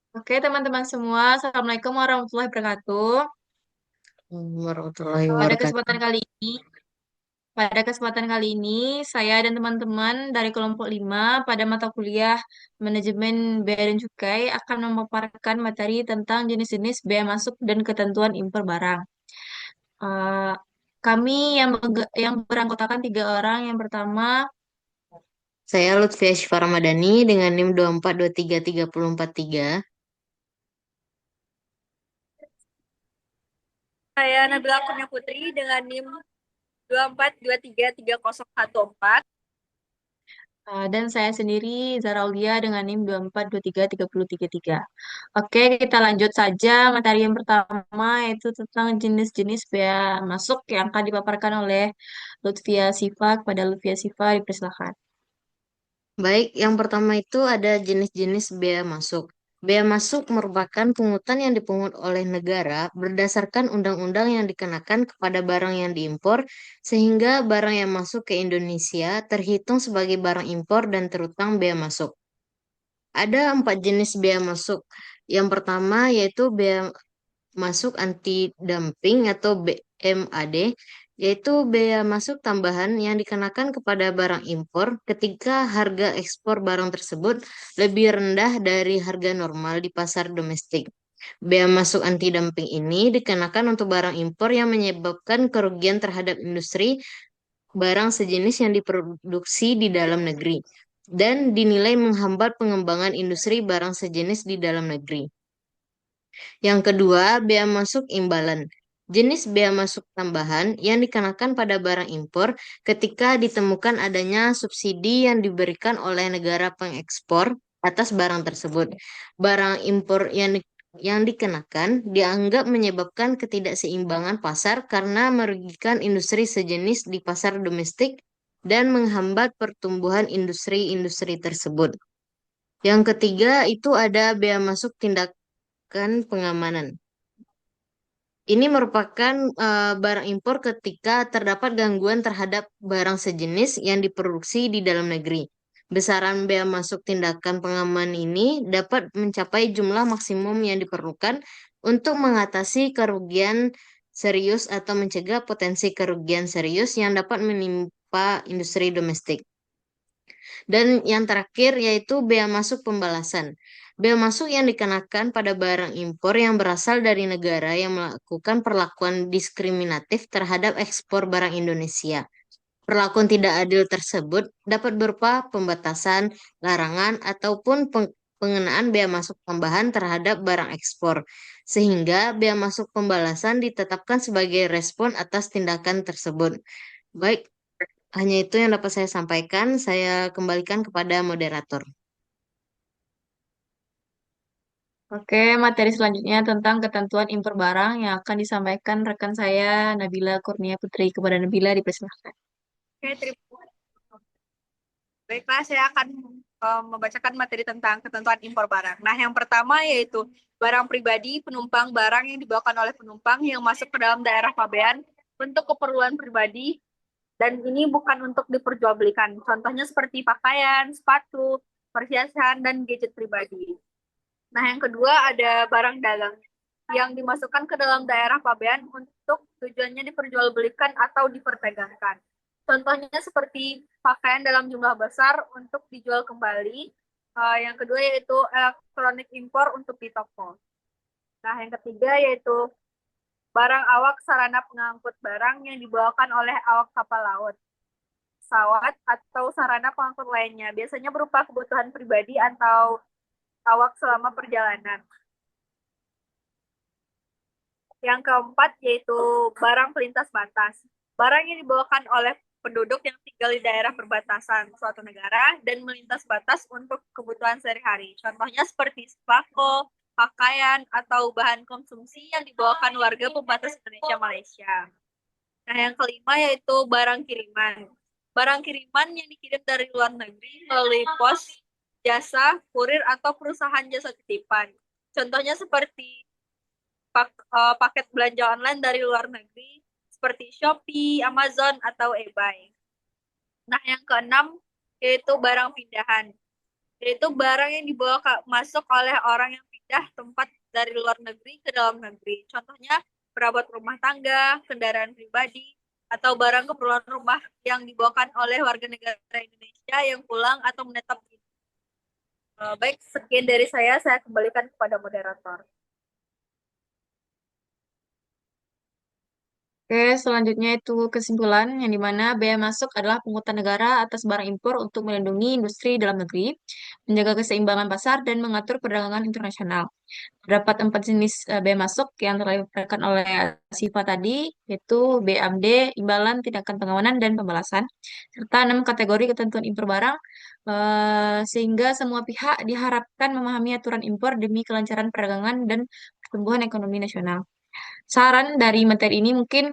Oke, teman-teman semua, Assalamualaikum warahmatullahi wabarakatuh. Warahmatullahi Pada wabarakatuh. kesempatan kali ini, pada kesempatan kali ini, saya dan teman-teman dari kelompok 5 pada mata kuliah Manajemen Bea dan Cukai akan memaparkan materi tentang jenis-jenis bea masuk dan ketentuan impor barang. Eh, kami yang beranggotakan 3 orang. Yang pertama, Saya Lutfia Syifa Ramadhani dengan NIM 24233043. Saya Nabila Kurnia Putri dengan NIM 24233014. dan saya sendiri Zara Aulia dengan NIM 24233033. Oke, kita lanjut saja materi yang pertama yaitu tentang jenis-jenis bea masuk yang akan dipaparkan oleh Lutfia Sifa. Kepada Lutfia Sifa dipersilakan. Baik, yang pertama itu ada jenis-jenis bea masuk. Bea masuk merupakan pungutan yang dipungut oleh negara berdasarkan undang-undang yang dikenakan kepada barang yang diimpor, sehingga barang yang masuk ke Indonesia terhitung sebagai barang impor dan terutang bea masuk. Ada 4 jenis bea masuk. Yang pertama yaitu bea masuk anti dumping atau BMAD, yaitu bea masuk tambahan yang dikenakan kepada barang impor ketika harga ekspor barang tersebut lebih rendah dari harga normal di pasar domestik. Bea masuk anti dumping ini dikenakan untuk barang impor yang menyebabkan kerugian terhadap industri barang sejenis yang diproduksi di dalam negeri dan dinilai menghambat pengembangan industri barang sejenis di dalam negeri. Yang kedua, bea masuk imbalan. Jenis bea masuk tambahan yang dikenakan pada barang impor ketika ditemukan adanya subsidi yang diberikan oleh negara pengekspor atas barang tersebut. Barang impor yang dikenakan dianggap menyebabkan ketidakseimbangan pasar karena merugikan industri sejenis di pasar domestik dan menghambat pertumbuhan industri-industri tersebut. Yang ketiga itu ada bea masuk tindakan pengamanan. Ini merupakan barang impor ketika terdapat gangguan terhadap barang sejenis yang diproduksi di dalam negeri. Besaran bea masuk tindakan pengaman ini dapat mencapai jumlah maksimum yang diperlukan untuk mengatasi kerugian serius atau mencegah potensi kerugian serius yang dapat menimpa industri domestik. Dan yang terakhir yaitu bea masuk pembalasan. Bea masuk yang dikenakan pada barang impor yang berasal dari negara yang melakukan perlakuan diskriminatif terhadap ekspor barang Indonesia. Perlakuan tidak adil tersebut dapat berupa pembatasan, larangan, ataupun pengenaan bea masuk tambahan terhadap barang ekspor, sehingga bea masuk pembalasan ditetapkan sebagai respon atas tindakan tersebut. Baik, hanya itu yang dapat saya sampaikan. Saya kembalikan kepada moderator. Oke, materi selanjutnya tentang ketentuan impor barang yang akan disampaikan rekan saya Nabila Kurnia Putri. Kepada Nabila dipersilakan. Oke, terima kasih. Baiklah, saya akan membacakan materi tentang ketentuan impor barang. Nah, yang pertama yaitu barang pribadi, penumpang, barang yang dibawakan oleh penumpang yang masuk ke dalam daerah pabean untuk keperluan pribadi dan ini bukan untuk diperjualbelikan. Contohnya seperti pakaian, sepatu, perhiasan, dan gadget pribadi. Nah, yang kedua ada barang dagang yang dimasukkan ke dalam daerah pabean untuk tujuannya diperjualbelikan atau diperdagangkan. Contohnya seperti pakaian dalam jumlah besar untuk dijual kembali. Yang kedua yaitu elektronik impor untuk di toko. Nah, yang ketiga yaitu barang awak sarana pengangkut barang yang dibawakan oleh awak kapal laut, pesawat, atau sarana pengangkut lainnya. Biasanya berupa kebutuhan pribadi atau awak selama perjalanan. Yang keempat yaitu barang pelintas batas. Barang yang dibawakan oleh penduduk yang tinggal di daerah perbatasan suatu negara dan melintas batas untuk kebutuhan sehari-hari. Contohnya seperti sembako, pakaian, atau bahan konsumsi yang dibawakan warga pembatas Indonesia-Malaysia. Nah, yang kelima yaitu barang kiriman. Barang kiriman yang dikirim dari luar negeri melalui pos, jasa, kurir, atau perusahaan jasa titipan. Contohnya seperti paket belanja online dari luar negeri seperti Shopee, Amazon, atau eBay. Nah, yang keenam yaitu barang pindahan. yaitu barang yang dibawa masuk oleh orang yang pindah tempat dari luar negeri ke dalam negeri. Contohnya perabot rumah tangga, kendaraan pribadi, atau barang keperluan rumah yang dibawakan oleh warga negara Indonesia yang pulang atau menetap di. Baik, sekian dari saya kembalikan kepada moderator. Oke, selanjutnya itu kesimpulan yang dimana bea masuk adalah pungutan negara atas barang impor untuk melindungi industri dalam negeri, menjaga keseimbangan pasar, dan mengatur perdagangan internasional. Terdapat 4 jenis bea masuk yang telah dipaparkan oleh Siva tadi, yaitu BAMD, imbalan, tindakan pengawanan, dan pembalasan, serta 6 kategori ketentuan impor barang, sehingga semua pihak diharapkan memahami aturan impor demi kelancaran perdagangan dan pertumbuhan ekonomi nasional. Saran dari materi ini mungkin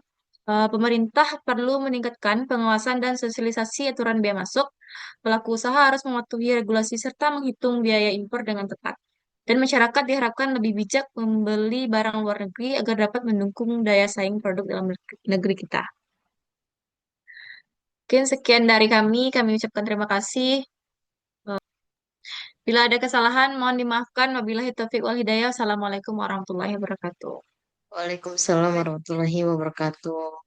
pemerintah perlu meningkatkan pengawasan dan sosialisasi aturan bea masuk. Pelaku usaha harus mematuhi regulasi serta menghitung biaya impor dengan tepat. Dan masyarakat diharapkan lebih bijak membeli barang luar negeri agar dapat mendukung daya saing produk dalam negeri kita. Mungkin sekian dari kami ucapkan terima kasih. Bila ada kesalahan, mohon dimaafkan. Wabillahi taufiq wal hidayah. Wassalamualaikum warahmatullahi wabarakatuh. Waalaikumsalam Baik. warahmatullahi wabarakatuh.